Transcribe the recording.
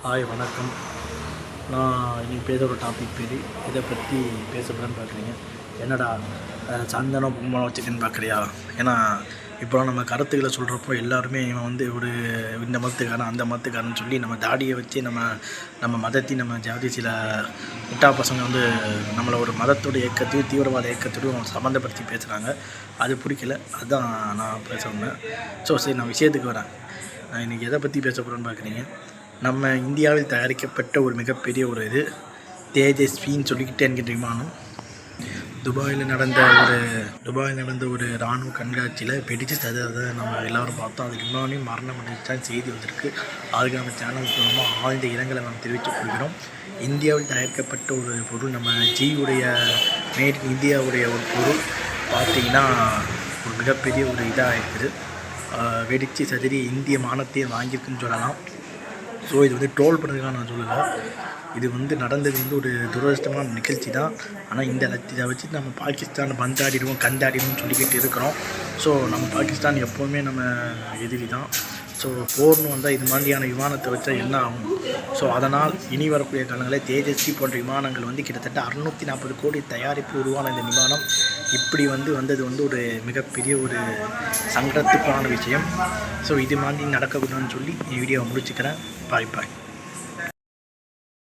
Hi வணக்கம். நான் இன்றைக்கி பேசுகிற ஒரு டாபிக் பேர் இதை பற்றி பேசப்படுறேன்னு பார்க்குறீங்க. என்னடா சந்தனம் கும்பலம் வச்சுக்கன்னு பார்க்குறியா? ஏன்னா இப்போலாம் நம்ம கருத்துக்களை சொல்கிறப்போ எல்லாருமே இவன் வந்து ஒரு இந்த மதத்துக்காரன் அந்த மதத்துக்காரன்னு சொல்லி நம்ம தாடியை வச்சு நம்ம மதத்தையும் நம்ம ஜாதி சில முட்டா பசங்க வந்து நம்மளை ஒரு மதத்தோட இயக்கத்தையும் தீவிரவாத இயக்கத்தோடையும் சம்மந்தப்படுத்தி பேசுகிறாங்க. அது பிடிக்கல, அதுதான் நான் பேச வந்தேன். சரி, நான் விஷயத்துக்கு வரேன். நான் இன்றைக்கி எதை பற்றி பேச போகிறேன்னு பார்க்குறீங்க. நம்ம இந்தியாவில் தயாரிக்கப்பட்ட ஒரு மிகப்பெரிய ஒரு இது தேஜஸ்வின்னு சொல்லிக்கிட்டே என்கிற விமானம் துபாயில் நடந்த ஒரு இராணுவ கண்காட்சியில் வெடித்து சததை நம்ம எல்லோரும் பார்த்தோம். அதுக்கு முன்னாடி மரணம் அடைஞ்சான் செய்தி வந்திருக்கு. அதுக்கு நம்ம சேனல் மூலமாக ஆழ்ந்த இரங்கலை நம்ம தெரிவித்துக் கொள்கிறோம். இந்தியாவில் தயாரிக்கப்பட்ட ஒரு பொருள், நம்ம ஜியுடைய மேட் இந்தியாவுடைய ஒரு பொருள் பார்த்திங்கன்னா ஒரு மிகப்பெரிய ஒரு இதாக இருக்குது. வெடித்து சதறி இந்திய மானத்தையே வாங்கியிருக்குன்னு சொல்லலாம். ஸோ இது வந்து ட்ரோல் பண்ணுறதுக்காக நான் சொல்லலை. இது வந்து நடந்தது ஒரு துரதிர்ஷ்டமான நிகழ்ச்சி தான். ஆனால் இதை வச்சு நம்ம பாகிஸ்தான் பந்தாடிடுவோம் கந்தாடிடுவோம்னு சொல்லிக்கிட்டு இருக்கிறோம். ஸோ நம்ம பாகிஸ்தான் எப்போவுமே நம்ம எதிரி தான். ஸோ போர்னு வந்தால் இது மாதிரியான விமானத்தை வச்சா என்ன ஆகும்? ஸோ அதனால் இனி வரக்கூடிய காலங்களில் தேஜஸ்வி போன்ற விமானங்கள் கிட்டத்தட்ட 640 கோடி தயாரிப்பு உருவான இந்த விமானம் இப்படி வந்தது ஒரு மிகப்பெரிய ஒரு சங்கடத்துக்கான விஷயம். ஸோ இது மாதிரி நடக்கக்கூடாதுன்னு சொல்லி வீடியோவை முடிச்சுக்கிறேன். பாய்.